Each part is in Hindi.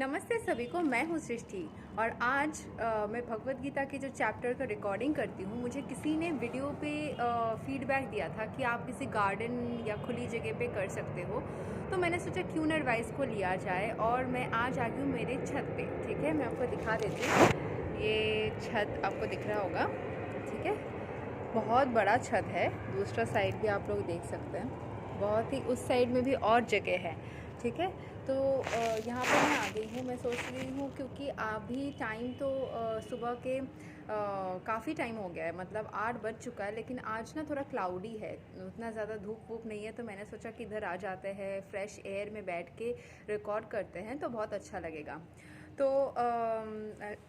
नमस्ते सभी को। मैं हूँ सृष्टि और आज मैं भगवत गीता के जो चैप्टर का रिकॉर्डिंग करती हूँ। मुझे किसी ने वीडियो पे फीडबैक दिया था कि आप किसी गार्डन या खुली जगह पे कर सकते हो, तो मैंने सोचा क्यों ना एडवाइस को लिया जाए और मैं आज आ गई हूँ मेरे छत पे। ठीक है, मैं आपको दिखा देती हूँ। ये छत आपको दिख रहा होगा, ठीक है, बहुत बड़ा छत है। दूसरा साइड भी आप लोग देख सकते हैं, बहुत ही उस साइड में भी और जगह है। ठीक है, तो यहाँ पर मैं आ गई हूँ। मैं सोच रही हूँ क्योंकि अभी टाइम तो सुबह के काफ़ी टाइम हो गया है, मतलब 8 बज चुका है, लेकिन आज ना थोड़ा क्लाउडी है, उतना ज़्यादा धूप वूप नहीं है। तो मैंने सोचा कि इधर आ जाते हैं, फ्रेश एयर में बैठ के रिकॉर्ड करते हैं तो बहुत अच्छा लगेगा। तो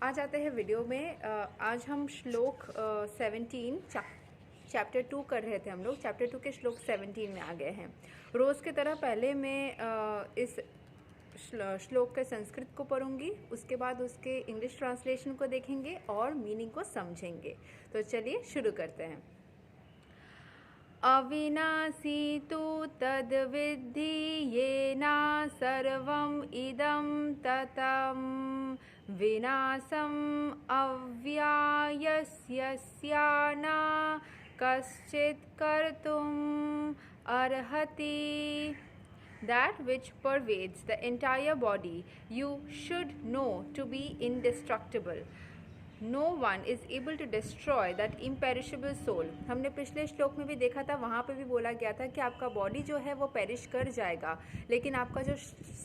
आ जाते हैं वीडियो में। आज हम श्लोक 17 चैप्टर 2 कर रहे थे। हम लोग चैप्टर 2 के श्लोक 17 में आ गए हैं। रोज़ की तरह पहले मैं इस श्लोक के संस्कृत को पढ़ूंगी, उसके बाद उसके इंग्लिश ट्रांसलेशन को देखेंगे और मीनिंग को समझेंगे। तो चलिए शुरू करते हैं। अविनाशी तु तद्विद्धि येना सर्वम् इदं ततं विनाशम् अव्यायस्य न कश्चित् कर्तुम् अर्हति। That which pervades the entire body you should know to be indestructible. No one is able to destroy that imperishable soul. हमने पिछले श्लोक में भी देखा था, वहाँ पे भी बोला गया था कि आपका बॉडी जो है वो पेरिश कर जाएगा, लेकिन आपका जो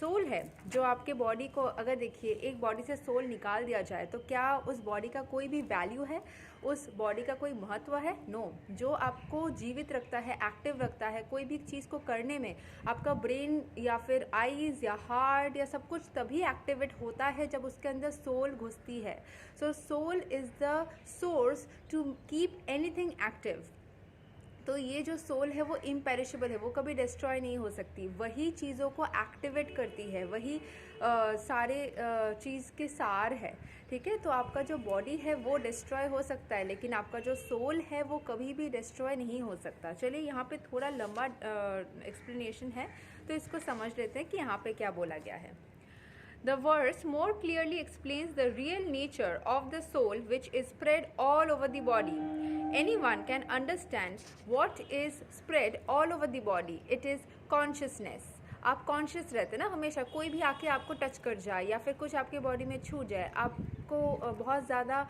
सोल है, जो आपके बॉडी को, अगर देखिए एक बॉडी से सोल निकाल दिया जाए तो क्या उस बॉडी का कोई भी वैल्यू है, उस बॉडी का कोई महत्व है? नो। जो आपको जीवित रखता है, एक्टिव रखता है कोई भी चीज़ को करने में, आपका ब्रेन या फिर आईज या हार्ट या सब कुछ तभी एक्टिवेट होता है जब उसके अंदर सोल घुसती है। So soul is the source to keep anything active. तो ये जो सोल है वो इम्पेरिशेबल है, वो कभी डिस्ट्रॉय नहीं हो सकती। वही चीज़ों को एक्टिवेट करती है, वही सारे चीज़ के सार है। ठीक है, तो आपका जो बॉडी है वो डिस्ट्रॉय हो सकता है, लेकिन आपका जो सोल है वो कभी भी डिस्ट्रॉय नहीं हो सकता। चलिए यहाँ पे थोड़ा लंबा एक्सप्लेनेशन है, तो इसको समझ लेते हैं कि यहाँ पे क्या बोला गया है। The verse more clearly explains the real nature of the soul, which is spread all over the body. Anyone can understand what is spread all over the body. It is consciousness. आप कॉन्शियस रहते ना हमेशा, कोई भी आके आपको टच कर जाए या फिर कुछ आपके बॉडी में छू जाए, आपको बहुत ज़्यादा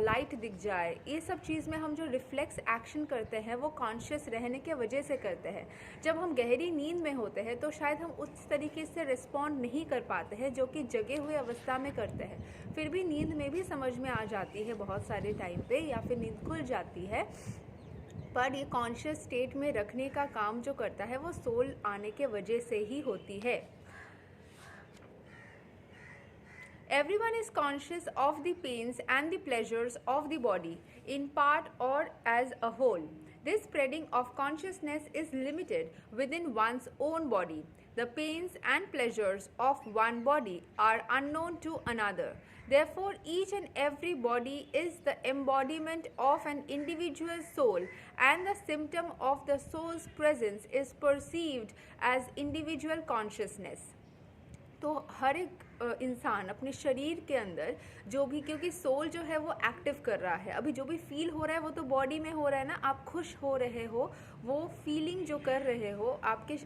लाइट दिख जाए, ये सब चीज़ में हम जो रिफ्लेक्स एक्शन करते हैं वो कॉन्शियस रहने के वजह से करते हैं। जब हम गहरी नींद में होते हैं तो शायद हम उस तरीके से रिस्पॉन्ड नहीं कर पाते हैं जो कि जगे हुए अवस्था में करते हैं। फिर भी नींद में भी समझ में आ जाती है बहुत सारे टाइम पे, या फिर नींद खुल जाती है, पर ये कॉन्शियस स्टेट में रखने का काम जो करता है वो सोल आने के वजह से ही होती है। Everyone is conscious of the pains and the pleasures of the body, in part or as a whole. This spreading of consciousness is limited within one's own body. The pains and pleasures of one body are unknown to another. Therefore, each and every body is the embodiment of an individual soul, and the symptom of the soul's presence is perceived as individual consciousness. तो हर एक इंसान अपने शरीर के अंदर जो भी, क्योंकि सोल जो है वो एक्टिव कर रहा है, अभी जो भी फील हो रहा है वो तो बॉडी में हो रहा है ना। आप खुश हो रहे हो, वो फीलिंग जो कर रहे हो, आपके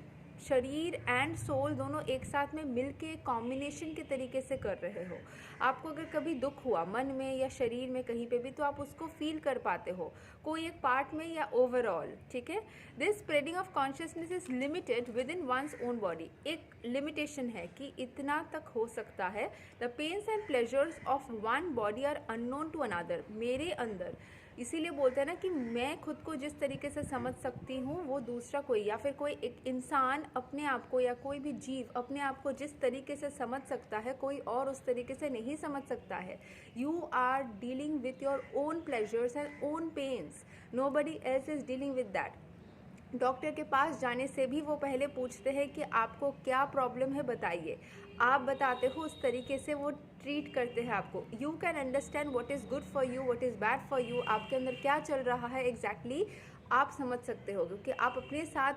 शरीर एंड सोल दोनों एक साथ में मिलके कॉम्बिनेशन के तरीके से कर रहे हो। आपको अगर कभी दुख हुआ मन में या शरीर में कहीं पे भी, तो आप उसको फील कर पाते हो, कोई एक पार्ट में या ओवरऑल। ठीक है, this spreading of consciousness is limited within one's own body. एक लिमिटेशन है कि इतना तक हो सकता है। The pains and pleasures of one body are unknown to another. मेरे अंदर इसीलिए बोलते हैं ना कि मैं खुद को जिस तरीके से समझ सकती हूँ वो दूसरा कोई, या फिर कोई एक इंसान अपने आप को, या कोई भी जीव अपने आप को जिस तरीके से समझ सकता है, कोई और उस तरीके से नहीं समझ सकता है। You are dealing with your own pleasures and own pains, nobody else is dealing with that. Doctor के पास जाने से भी वो पहले पूछते हैं कि आपको क्या प्रॉब्लम है, बताइए। आप बताते हो, उस तरीके से वो ट्रीट करते हैं आपको। You can understand what is good for you, what is bad for you. आपके अंदर क्या चल रहा है एग्जैक्टली आप समझ सकते हो, क्योंकि आप अपने साथ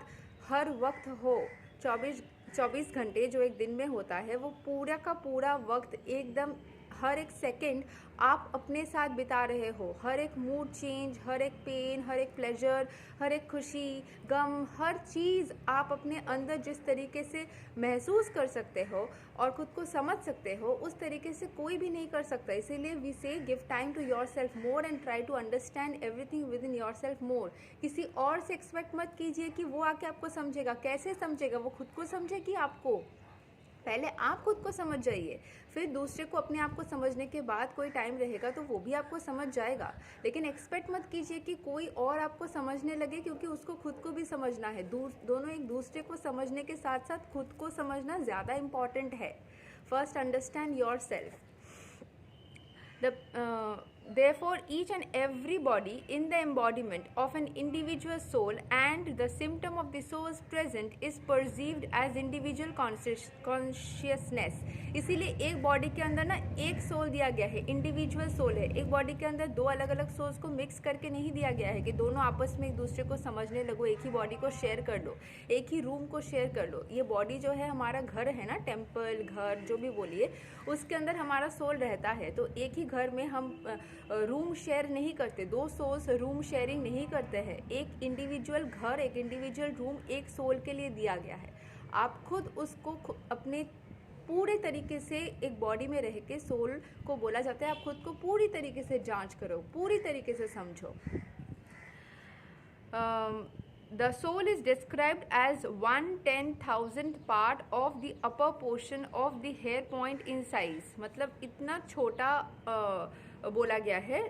हर वक्त हो। 24 24 घंटे जो एक दिन में होता है वो पूरा का पूरा वक्त एकदम हर एक सेकंड आप अपने साथ बिता रहे हो। हर एक मूड चेंज, हर एक पेन, हर एक प्लेजर, हर एक खुशी, गम, हर चीज़ आप अपने अंदर जिस तरीके से महसूस कर सकते हो और ख़ुद को समझ सकते हो उस तरीके से कोई भी नहीं कर सकता। इसीलिए we say give time to yourself more and try to understand everything within yourself more. किसी और से एक्सपेक्ट मत कीजिए कि वो आके आपको समझेगा। कैसे समझेगा? वो खुद को समझेगी आपको। पहले आप खुद को समझ जाइए, फिर दूसरे को अपने आप को समझने के बाद कोई टाइम रहेगा तो वो भी आपको समझ जाएगा। लेकिन एक्सपेक्ट मत कीजिए कि कोई और आपको समझने लगे, क्योंकि उसको खुद को भी समझना है। दोनों एक दूसरे को समझने के साथ साथ खुद को समझना ज़्यादा इम्पॉर्टेंट है। First understand your self. Therefore, each and every body in the embodiment of an individual soul and the symptom of the soul's present is perceived as individual consciousness। इसीलिए एक बॉडी के अंदर ना एक सोल दिया गया है, इंडिविजुअल सोल है। एक बॉडी के अंदर दो अलग अलग सोल्स को मिक्स करके नहीं दिया गया है कि दोनों आपस में एक दूसरे को समझने लगो, एक ही बॉडी को शेयर कर लो, एक ही रूम को शेयर कर लो। ये बॉडी जो है हमारा घर है ना, टेम्पल, घर जो भी बोलिए, उसके अंदर हमारा सोल रहता है। तो एक ही घर में हम रूम शेयर नहीं करते, दो सोल्स रूम शेयरिंग नहीं करते हैं। एक इंडिविजुअल घर, एक इंडिविजुअल रूम एक सोल के लिए दिया गया है। आप खुद उसको अपने पूरे तरीके से एक बॉडी में रह के, सोल को बोला जाता है, आप खुद को पूरी तरीके से जांच करो, पूरी तरीके से समझो। The soul is described as 1/10,000th part of the upper portion of the hair point in size। मतलब इतना छोटा बोला गया है।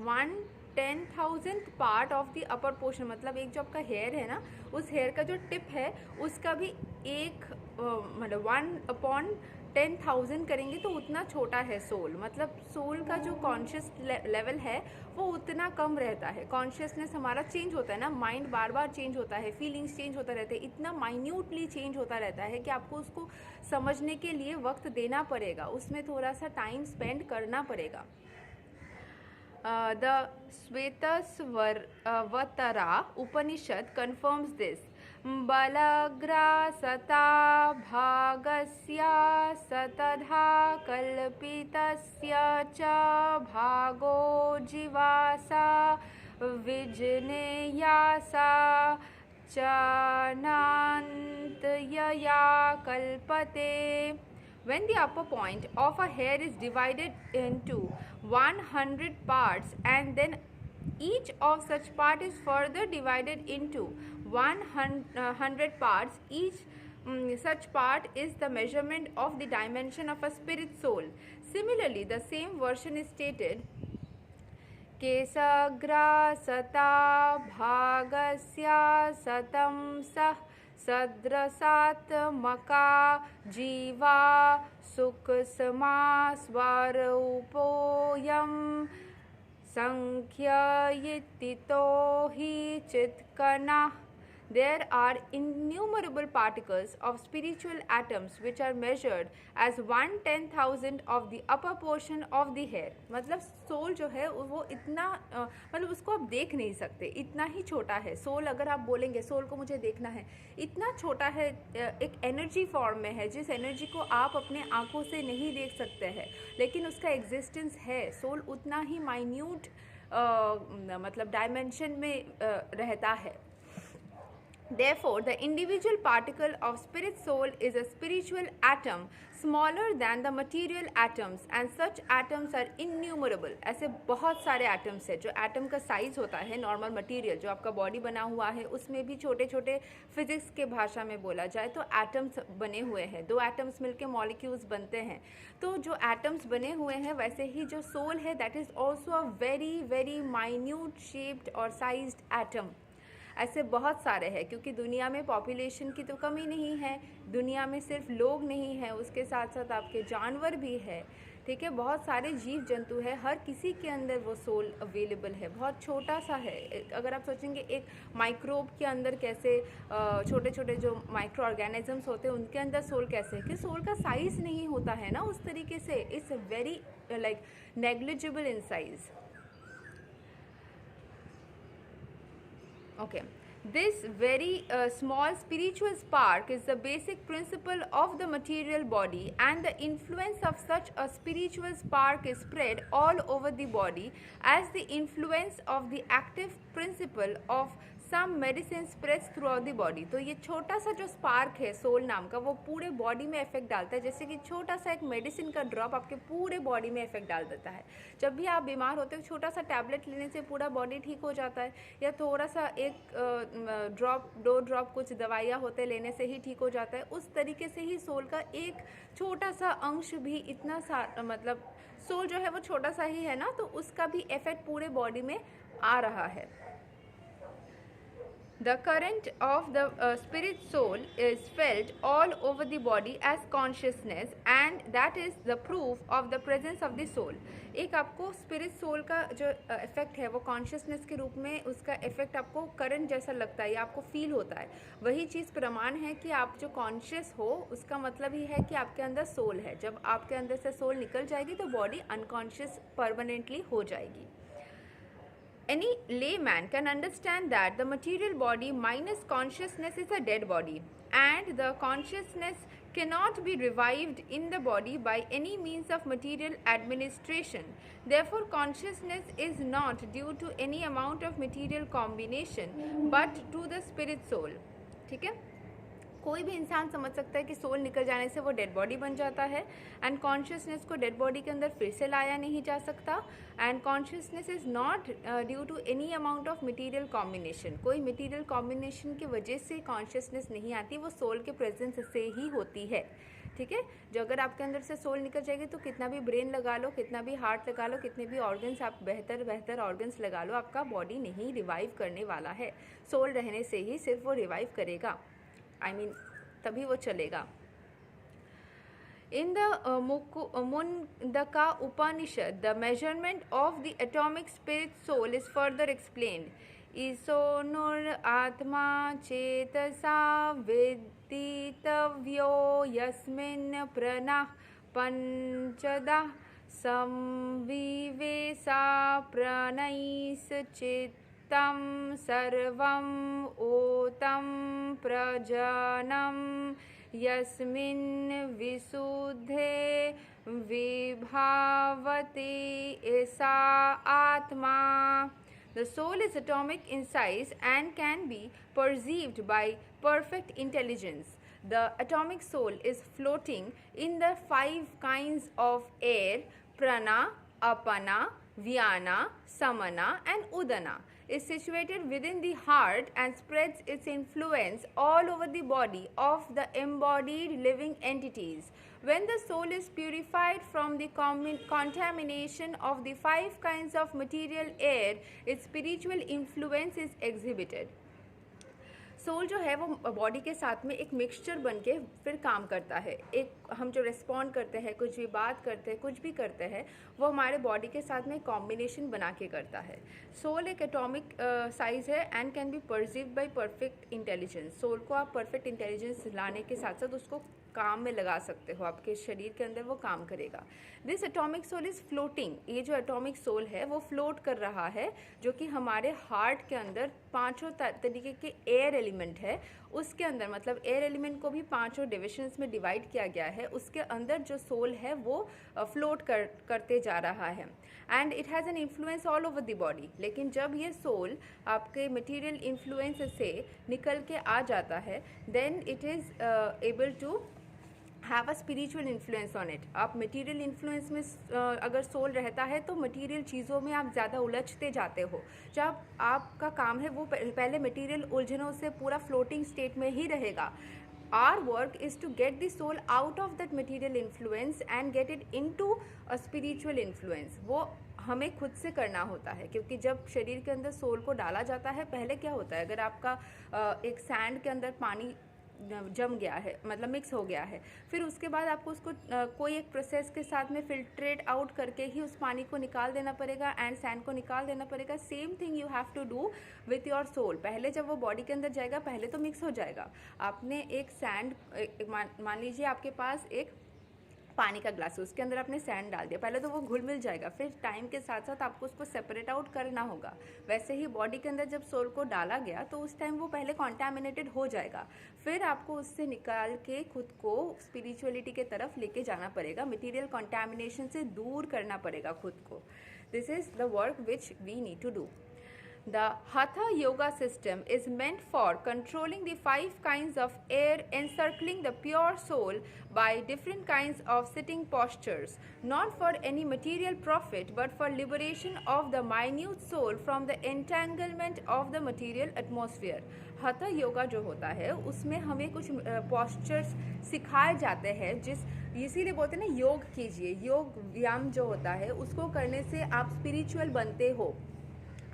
1/10,000th part of the upper portion, मतलब एक जो आपका हेयर है ना, उस हेयर का जो टिप है उसका भी एक मतलब 1/10,000 करेंगे तो उतना छोटा है सोल। मतलब सोल का जो कॉन्शियस लेवल है वो उतना कम रहता है। कॉन्शियसनेस हमारा चेंज होता है ना, माइंड बार बार चेंज होता है, फीलिंग्स चेंज होता रहता है, इतना माइन्यूटली चेंज होता रहता है कि आपको उसको समझने के लिए वक्त देना पड़ेगा, उसमें थोड़ा सा टाइम स्पेंड करना पड़ेगा। The Svetasvatara Upanishad confirms this। बलग्रासता भागस्य सतधा कल्पितस्य च भागो जीवासा विजनेयासा च नान्तयया कल्पते। When the upper point of a hair is divided into 100 parts and then each of such part is further divided into 100 parts, each such part is the measurement of the dimension of a spirit soul। Similarly, the same version is stated केसग्रासता भागस्य सतं सः सद्रसात्मका जीवा सुखसमा स्वरूपोऽयं संख्ययितो हि चित्कनः। There are innumerable particles of spiritual atoms which are measured as 1/10,000 of the upper portion of the hair। मतलब सोल जो है वो इतना मतलब उसको आप देख नहीं सकते, इतना ही छोटा है सोल। अगर आप बोलेंगे सोल को मुझे देखना है, इतना छोटा है, एक एनर्जी फॉर्म में है, जिस एनर्जी को आप अपने आंखों से नहीं देख सकते हैं, लेकिन उसका एग्जिस्टेंस है। सोल उतना ही माइन्यूट मतलब डायमेंशन में रहता है। Therefore, the individual particle of spirit soul is a spiritual atom smaller than the material atoms and such atoms are innumerable। ऐसे बहुत सारे atoms है। जो atom का size होता है नॉर्मल मटेरियल जो आपका बॉडी बना हुआ है, उसमें भी छोटे छोटे फिजिक्स के भाषा में बोला जाए तो atoms बने हुए हैं। दो atoms मिलके molecules बनते हैं। तो जो atoms बने हुए हैं वैसे ही जो soul है that is also a very very minute shaped और sized atom। ऐसे बहुत सारे हैं, क्योंकि दुनिया में पॉपुलेशन की तो कमी नहीं है, दुनिया में सिर्फ लोग नहीं हैं, उसके साथ साथ आपके जानवर भी है, ठीक है, बहुत सारे जीव जंतु है, हर किसी के अंदर वो सोल अवेलेबल है। बहुत छोटा सा है। अगर आप सोचेंगे एक माइक्रोब के अंदर कैसे छोटे छोटे जो माइक्रो ऑर्गेनिजम्स होते हैं उनके अंदर सोल कैसे है, कि सोल का साइज़ नहीं होता है ना उस तरीके से, it's very like negligible in size. Okay. This very small spiritual spark is the basic principle of the material body, and the influence of such a spiritual spark is spread all over the body as the influence of the active principle of some medicine spreads throughout the body. तो ये छोटा सा जो स्पार्क है सोल नाम का, वो पूरे बॉडी में इफेक्ट डालता है, जैसे कि छोटा सा एक मेडिसिन का ड्रॉप आपके पूरे बॉडी में इफेक्ट डाल देता है। जब भी आप बीमार होते हो, छोटा सा टैबलेट लेने से पूरा बॉडी ठीक हो जाता है, या थोड़ा सा एक ड्रॉप 2 ड्रॉप कुछ दवाइयाँ होते लेने से ही ठीक हो जाता है। उस तरीके से ही सोल का एक छोटा सा अंश भी इतना सा, मतलब सोल जो है वो छोटा सा ही है ना, तो उसका भी इफेक्ट पूरे बॉडी में आ रहा है। The current of the spirit soul is felt all over the body as consciousness, and that is the proof of the presence of the soul. एक आपको स्पिरिट सोल का जो इफेक्ट है वो कॉन्शियसनेस के रूप में उसका इफेक्ट आपको करंट जैसा लगता है या आपको फील होता है। वही चीज़ प्रमाण है कि आप जो कॉन्शियस हो, उसका मतलब ही है कि आपके अंदर सोल है। जब आपके अंदर से सोल निकल जाएगी तो बॉडी अनकॉन्शियस परमानेंटली हो जाएगी। Any layman can understand that the material body minus consciousness is a dead body, and the consciousness cannot be revived in the body by any means of material administration. Therefore, consciousness is not due to any amount of material combination, but to the spirit soul. ठीक है, कोई भी इंसान समझ सकता है कि सोल निकल जाने से वो डेड बॉडी बन जाता है, एंड कॉन्शियसनेस को डेड बॉडी के अंदर फिर से लाया नहीं जा सकता, and consciousness is not due to any amount of material combination. कोई मटेरियल कॉम्बिनेशन की वजह से कॉन्शियसनेस नहीं आती, वो सोल के प्रेजेंस से ही होती है। ठीक है, जो अगर आपके अंदर से सोल निकल जाएगी तो कितना भी ब्रेन लगा लो, कितना भी हार्ट लगा लो, कितने भी ऑर्गन्स आप बेहतर ऑर्गन्स लगा लो, आपका बॉडी नहीं रिवाइव करने वाला है। सोल रहने से ही सिर्फ वो रिवाइव करेगा, तभी वो चलेगा। In the Mundaka Upanishad, the measurement of the atomic spirit soul is further explained. Isonur atma chetasa viditavyo yasmin pranah panchada samvivesa pranais chit तम सर्वं ओतं प्रजनं यस्मिन् विशुद्धे विभावति सा आत्मा। The soul is atomic in size and can be perceived by perfect intelligence. The atomic soul is floating in the 5 kinds of air: prana, apana, vyana, samana and udana. Is situated within the heart and spreads its influence all over the body of the embodied living entities. When the soul is purified from the contamination of the 5 kinds of material air, its spiritual influence is exhibited. Soul जो है वो बॉडी के साथ में एक मिक्सचर बन के फिर काम करता है। एक हम जो रिस्पॉन्ड करते हैं, कुछ भी बात करते हैं, कुछ भी करते हैं, वो हमारे बॉडी के साथ में कॉम्बिनेशन बना के करता है। सोल एक एटॉमिक साइज है and can be perceived by perfect intelligence. Soul को आप परफेक्ट इंटेलिजेंस लाने के साथ साथ उसको काम में लगा सकते हो, आपके शरीर के अंदर वो काम करेगा। This atomic soul is floating. ये जो एटॉमिक सोल है वो फ्लोट कर रहा है, जो कि हमारे हार्ट के अंदर 5 तरीके के एयर एलिमेंट है। उसके अंदर मतलब एयर एलिमेंट को भी 5 डिविजन्स में डिवाइड किया गया है। उसके अंदर जो सोल है वो फ्लोट करते जा रहा है and it has an influence all over the body. लेकिन जब ये सोल आपके मटेरियल इन्फ्लुएंस से निकल के आ जाता है, then it is able to have a spiritual influence on it. आप मटेरियल इन्फ्लुएंस में अगर सोल रहता है तो मटेरियल चीज़ों में आप ज़्यादा उलझते जाते हो। जब आपका काम है वो पहले मटेरियल उलझनों से पूरा फ्लोटिंग स्टेट में ही रहेगा। Our work is to get the soul out of that material influence and get it into a spiritual influence. वो हमें खुद से करना होता है, क्योंकि जब शरीर के अंदर सोल को डाला जाता है, पहले क्या होता है, अगर आपका एक सैंड के अंदर पानी जम गया है, मतलब मिक्स हो गया है, फिर उसके बाद आपको उसको कोई एक प्रोसेस के साथ में फिल्ट्रेट आउट करके ही उस पानी को निकाल देना पड़ेगा एंड सैंड को निकाल देना पड़ेगा। Same thing you have to do with your soul. पहले जब वो बॉडी के अंदर जाएगा, पहले तो मिक्स हो जाएगा। आपने एक सैंड मान लीजिए आपके पास एक पानी का ग्लास, उसके अंदर आपने सैंड डाल दिया, पहले तो वो घुल मिल जाएगा, फिर टाइम के साथ साथ आपको उसको सेपरेट आउट करना होगा। वैसे ही बॉडी के अंदर जब सोल को डाला गया तो उस टाइम वो पहले कॉन्टैमिनेटेड हो जाएगा, फिर आपको उससे निकाल के खुद को स्पिरिचुअलिटी के तरफ लेके जाना पड़ेगा, मटीरियल कॉन्टैमिनेशन से दूर करना पड़ेगा खुद को। This is the work which we need to do. The Hatha Yoga system is meant for controlling the 5 kinds of air encircling the pure soul by different kinds of sitting postures, not for any material profit but for liberation of the minute soul from the entanglement of the material atmosphere. Hatha Yoga जो होता है उसमें हमें कुछ postures सिखाए जाते हैं, इसीलिए बोलते हैं ना योग कीजिए। योग व्यायाम जो होता है उसको करने से आप स्पिरिचुअल बनते हो।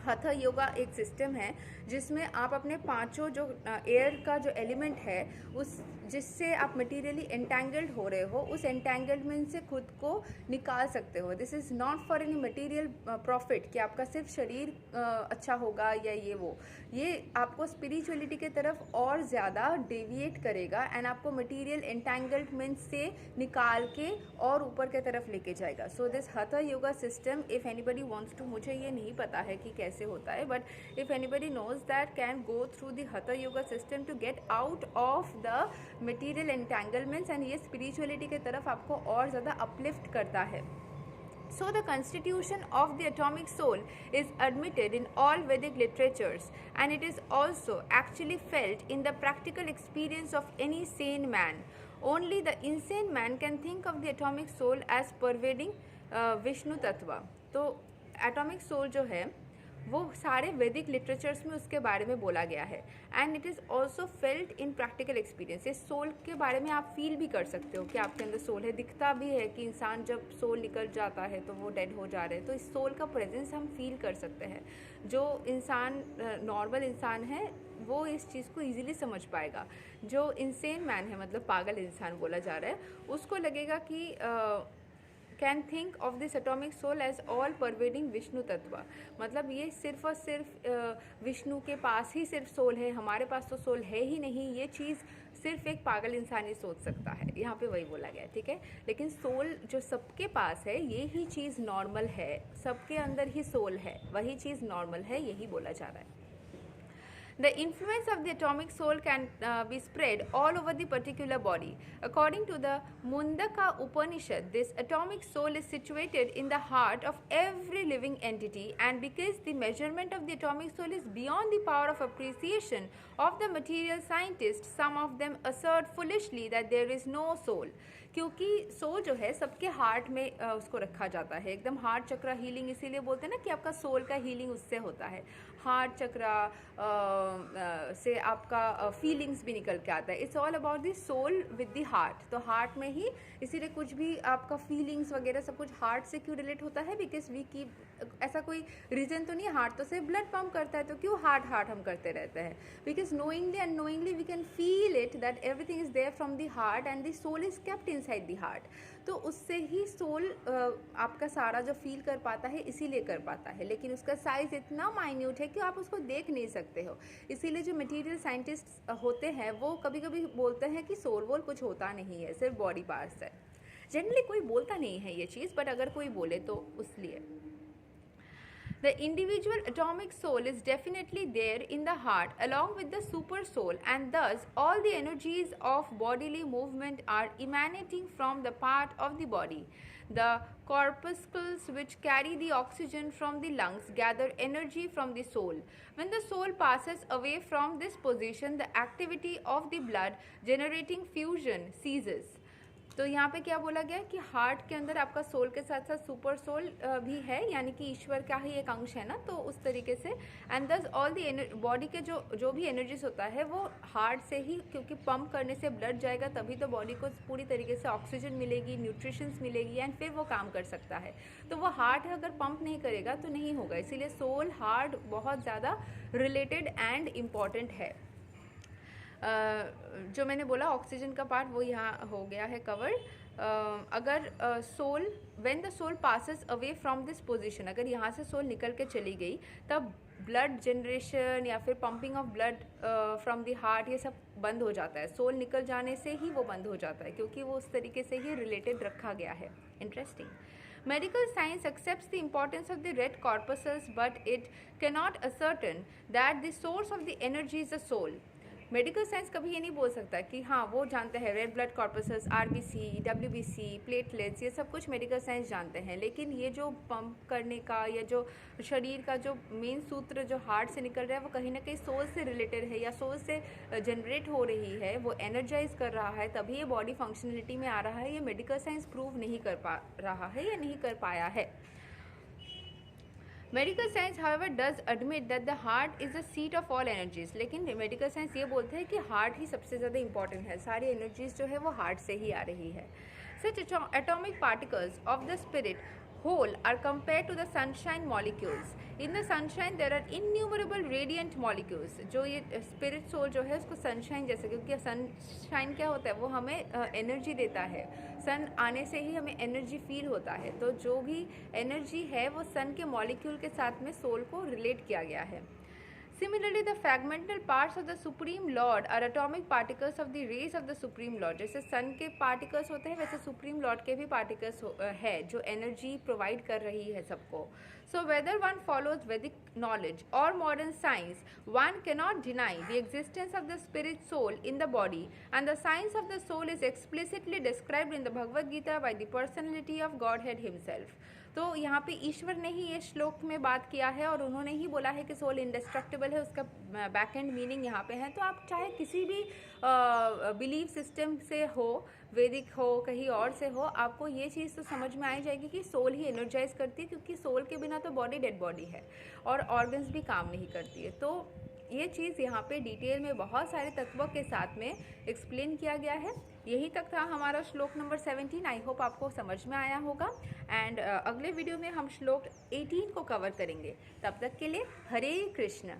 हथा योगा एक सिस्टम है जिसमें आप अपने पांचों जो एयर का जो एलिमेंट है उस जिससे आप मटीरियली एंटैंगल्ड हो रहे हो, उस एंटैंगलमेंट से खुद को निकाल सकते हो। This is not for any material profit कि आपका सिर्फ शरीर अच्छा होगा या ये आपको स्पिरिचुअलिटी के तरफ और ज़्यादा डेविएट करेगा एंड आपको मटीरियल एंटैंगलमेंट से निकाल के और ऊपर के तरफ लेके जाएगा। So this hatha yoga system, if anybody wants to, मुझे ये नहीं पता है कि कैसे होता है, but if anybody knows that can go through the hatha yoga system to get out of the material entanglements, and ये स्पिरिचुअलिटी के तरफ आपको और ज़्यादा अपलिफ्ट करता है। So the constitution of the atomic soul is admitted in all Vedic literatures, and it is also actually felt in the practical experience of any sane man. Only the insane man can think of the atomic soul as pervading Vishnu Tattva. तो atomic soul जो है वो सारे वैदिक लिटरेचर्स में उसके बारे में बोला गया है, and it is also felt in practical experience. इस सोल के बारे में आप फील भी कर सकते हो कि आपके अंदर सोल है, दिखता भी है कि इंसान जब सोल निकल जाता है तो वो डेड हो जा रहे हैं, तो इस सोल का प्रेजेंस हम फील कर सकते हैं। जो इंसान नॉर्मल इंसान है वो इस चीज़ को ईजिली समझ पाएगा। जो इंसेन मैन है, मतलब पागल इंसान बोला जा रहा है, उसको लगेगा कि can think of this atomic soul as all pervading Vishnu तत्व, मतलब ये सिर्फ और सिर्फ विष्णु के पास ही सिर्फ सोल है, हमारे पास तो सोल है ही नहीं, ये चीज़ सिर्फ एक पागल इंसान ही सोच सकता है। यहाँ पे वही बोला गया है, ठीक है। लेकिन सोल जो सबके पास है ये ही चीज़ नॉर्मल है, सबके अंदर ही सोल है, वही चीज़ नॉर्मल है, यही बोला जा रहा है। The influence of the atomic soul can be spread all over the particular body. According to the Mundaka Upanishad, this atomic soul is situated in the heart of every living entity, and because the measurement of the atomic soul is beyond the power of appreciation of the material scientists, some of them assert foolishly that there is no soul. क्योंकि सोल जो है सबके हार्ट में उसको रखा जाता है, एकदम हार्ट चक्रा हीलिंग, इसीलिए बोलते हैं ना कि आपका सोल का हीलिंग उससे होता है। हार्ट चक्रा से आपका फीलिंग्स भी निकल के आता है। It's all about the soul with the heart, तो हार्ट में ही, इसीलिए कुछ भी आपका फीलिंग्स वगैरह सब कुछ हार्ट से क्यों रिलेट होता है, बिकॉज वी कीप, ऐसा कोई रीज़न तो नहीं है, हार्ट तो सिर्फ ब्लड पंप करता है, तो क्यों हार्ट हार्ट हम करते रहते हैं, because knowingly and knowingly we can feel it that everything is there from the heart and the soul is kept inside the heart. तो उससे ही सोल आपका सारा जो फील कर पाता है, इसीलिए कर पाता है, लेकिन उसका साइज इतना माइन्यूट है कि आप उसको देख नहीं सकते हो। इसीलिए जो मटेरियल साइंटिस्ट होते हैं वो कभी कभी बोलते हैं कि सोल वोल कुछ होता नहीं है, सिर्फ बॉडी पार्ट्स है। जनरली कोई बोलता नहीं है ये चीज़, बट अगर कोई बोले तो उसलिए। The individual atomic soul is definitely there in the heart along with the super soul, and thus all the energies of bodily movement are emanating from the part of the body. The corpuscles which carry the oxygen from the lungs gather energy from the soul. When the soul passes away from this position, the activity of the blood generating fusion ceases. तो यहाँ पे क्या बोला गया कि हार्ट के अंदर आपका सोल के साथ साथ सुपर सोल भी है, यानी कि ईश्वर का ही एक अंश है ना, तो उस तरीके से। एंड दस ऑल दी बॉडी के जो भी एनर्जीज होता है वो हार्ट से ही, क्योंकि पंप करने से ब्लड जाएगा तभी तो बॉडी को पूरी तरीके से ऑक्सीजन मिलेगी, न्यूट्रिशंस मिलेगी, एंड फिर वो काम कर सकता है। तो वो हार्ट अगर पंप नहीं करेगा तो नहीं होगा, इसीलिए सोल हार्ट बहुत ज़्यादा रिलेटेड एंड इम्पॉर्टेंट है। जो मैंने बोला ऑक्सीजन का पार्ट वो यहाँ हो गया है कवर। अगर soul, when the soul passes away from this position, अगर यहाँ से सोल निकल के चली गई तब ब्लड जनरेशन या फिर pumping of blood from the heart, ये सब बंद हो जाता है। सोल निकल जाने से ही वो बंद हो जाता है, क्योंकि वो उस तरीके से ही रिलेटेड रखा गया है। Interesting. Medical science accepts the importance of the red corpuscles, but it cannot ascertain that the source of the energy is the soul. Medical science कभी ये नहीं बोल सकता कि हाँ वो जानते हैं red blood corpuscles, RBC, WBC, platelets, ये सब कुछ मेडिकल साइंस जानते हैं, लेकिन ये जो पंप करने का या जो शरीर का जो मेन सूत्र जो हार्ट से निकल रहा है वो कहीं ना कहीं सोल से रिलेटेड है या सोल से जनरेट हो रही है, वो एनर्जाइज कर रहा है, तभी ये बॉडी फंक्शनलिटी में आ रहा है। ये मेडिकल साइंस प्रूव नहीं कर पा रहा है या नहीं कर पाया है। Medical science however does admit that the heart is the seat of all energies, लेकिन मेडिकल साइंस ये बोलते हैं कि हार्ट ही सबसे ज़्यादा इंपॉर्टेंट है, सारी एनर्जीज जो है वो हार्ट से ही आ रही है। Such atomic particles of the spirit whole are compared to the sunshine molecules. In the sunshine there are innumerable radiant molecules. जो ये स्पिरिट सोल जो है उसको सनशाइन जैसे, क्योंकि सनशाइन क्या होता है, वो हमें एनर्जी देता है, सन आने से ही हमें एनर्जी फील होता है, तो जो भी एनर्जी है वो सन के मॉलिक्यूल के साथ में सोल को रिलेट किया गया है। Similarly, the fragmental parts of the Supreme Lord are atomic particles of the rays of the Supreme Lord. जैसे सन के पार्टिकल्स होते हैं वैसे सुप्रीम लॉर्ड के भी पार्टिकल्स है जो एनर्जी प्रोवाइड कर रही है सबको। So whether one follows Vedic knowledge or modern science, one cannot deny the existence of the spirit soul in the body, and the science of the soul is explicitly described in the Bhagavad Gita by the personality of Godhead himself. तो यहाँ पे ईश्वर ने ही ये श्लोक में बात किया है और उन्होंने ही बोला है कि सोल इंडेस्ट्रक्टिबल है, उसका बैक एंड मीनिंग यहाँ पे है। तो आप चाहे किसी भी बिलीफ सिस्टम से हो, वैदिक हो, कहीं और से हो, आपको ये चीज़ तो समझ में आ जाएगी कि सोल ही एनर्जाइज करती है, क्योंकि सोल के बिना तो बॉडी डेड बॉडी है और ऑर्गन्स भी काम नहीं करती है। तो ये चीज़ यहाँ पे डिटेल में बहुत सारे तत्वों के साथ में एक्सप्लेन किया गया है। यही तक था हमारा श्लोक नंबर 17। आई होप आपको समझ में आया होगा, एंड अगले वीडियो में हम श्लोक 18 को कवर करेंगे। तब तक के लिए हरे कृष्ण।